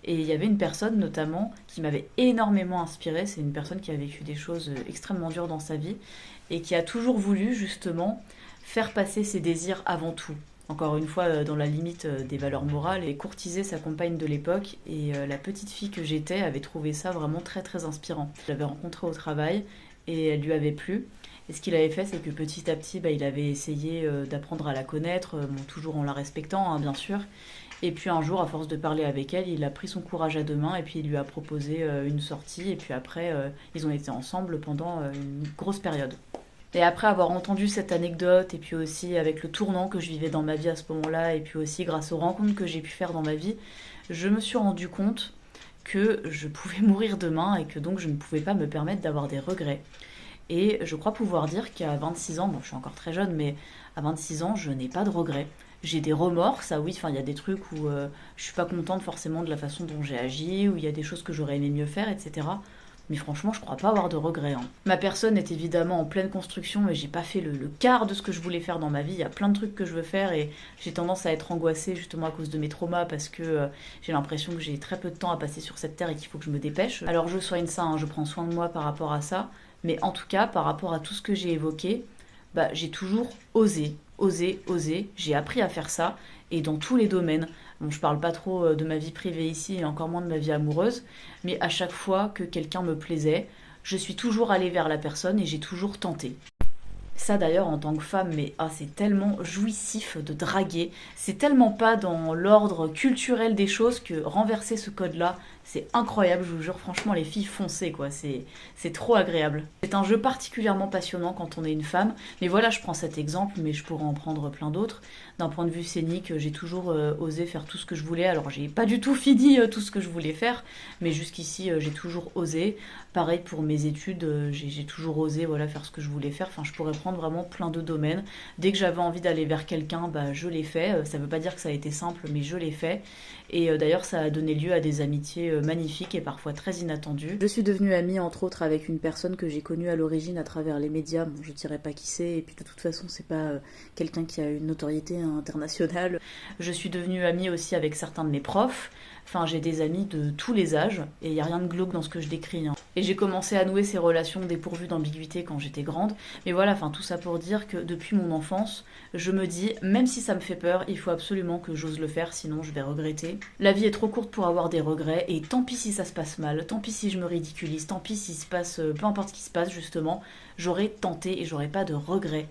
Et il y avait une personne notamment qui m'avait énormément inspirée. C'est une personne qui a vécu des choses extrêmement dures dans sa vie et qui a toujours voulu justement faire passer ses désirs avant tout. Encore une fois, dans la limite des valeurs morales, et courtiser sa compagne de l'époque. Et la petite fille que j'étais avait trouvé ça vraiment très très inspirant. Je l'avais rencontrée au travail et elle lui avait plu. Et ce qu'il avait fait, c'est que petit à petit, il avait essayé d'apprendre à la connaître, bon, toujours en la respectant, hein, bien sûr. Et puis un jour, à force de parler avec elle, il a pris son courage à deux mains et puis il lui a proposé une sortie. Et puis après, ils ont été ensemble pendant une grosse période. Et après avoir entendu cette anecdote, et puis aussi avec le tournant que je vivais dans ma vie à ce moment-là, et puis aussi grâce aux rencontres que j'ai pu faire dans ma vie, je me suis rendu compte que je pouvais mourir demain et que donc je ne pouvais pas me permettre d'avoir des regrets. Et je crois pouvoir dire qu'à 26 ans, bon je suis encore très jeune, mais à 26 ans, je n'ai pas de regrets. J'ai des remords, ça oui, enfin il y a des trucs où je suis pas contente forcément de la façon dont j'ai agi, où il y a des choses que j'aurais aimé mieux faire, etc. Mais franchement, je crois pas avoir de regrets, hein. Ma personne est évidemment en pleine construction et j'ai pas fait le quart de ce que je voulais faire dans ma vie. Il y a plein de trucs que je veux faire et j'ai tendance à être angoissée justement à cause de mes traumas parce que j'ai l'impression que j'ai très peu de temps à passer sur cette terre et qu'il faut que je me dépêche. Alors je soigne ça, hein, je prends soin de moi par rapport à ça. Mais en tout cas, par rapport à tout ce que j'ai évoqué, j'ai toujours osé, osé, osé. J'ai appris à faire ça et dans tous les domaines. Bon, je parle pas trop de ma vie privée ici et encore moins de ma vie amoureuse, mais à chaque fois que quelqu'un me plaisait, je suis toujours allée vers la personne et j'ai toujours tenté. Ça d'ailleurs en tant que femme, mais c'est tellement jouissif de draguer, c'est tellement pas dans l'ordre culturel des choses que renverser ce code-là, c'est incroyable, je vous jure, franchement les filles foncez quoi, c'est trop agréable. C'est un jeu particulièrement passionnant quand on est une femme, mais voilà je prends cet exemple, mais je pourrais en prendre plein d'autres. D'un point de vue scénique, j'ai toujours osé faire tout ce que je voulais, alors j'ai pas du tout fini tout ce que je voulais faire, mais jusqu'ici j'ai toujours osé. Pareil pour mes études, j'ai toujours osé voilà, faire ce que je voulais faire. Enfin, je pourrais prendre vraiment plein de domaines. Dès que j'avais envie d'aller vers quelqu'un, je l'ai fait. Ça ne veut pas dire que ça a été simple, mais je l'ai fait. Et d'ailleurs, ça a donné lieu à des amitiés magnifiques et parfois très inattendues. Je suis devenue amie, entre autres, avec une personne que j'ai connue à l'origine à travers les médias. Bon, je ne dirais pas qui c'est. Et puis, de toute façon, c'est pas quelqu'un qui a une notoriété internationale. Je suis devenue amie aussi avec certains de mes profs. Enfin, j'ai des amis de tous les âges, et il n'y a rien de glauque dans ce que je décris, hein. Et j'ai commencé à nouer ces relations dépourvues d'ambiguïté quand j'étais grande. Mais voilà, enfin, tout ça pour dire que depuis mon enfance, je me dis, même si ça me fait peur, il faut absolument que j'ose le faire, sinon je vais regretter. La vie est trop courte pour avoir des regrets, et tant pis si ça se passe mal, tant pis si je me ridiculise, tant pis s'il se passe, peu importe ce qui se passe justement, j'aurais tenté et j'aurais pas de regrets.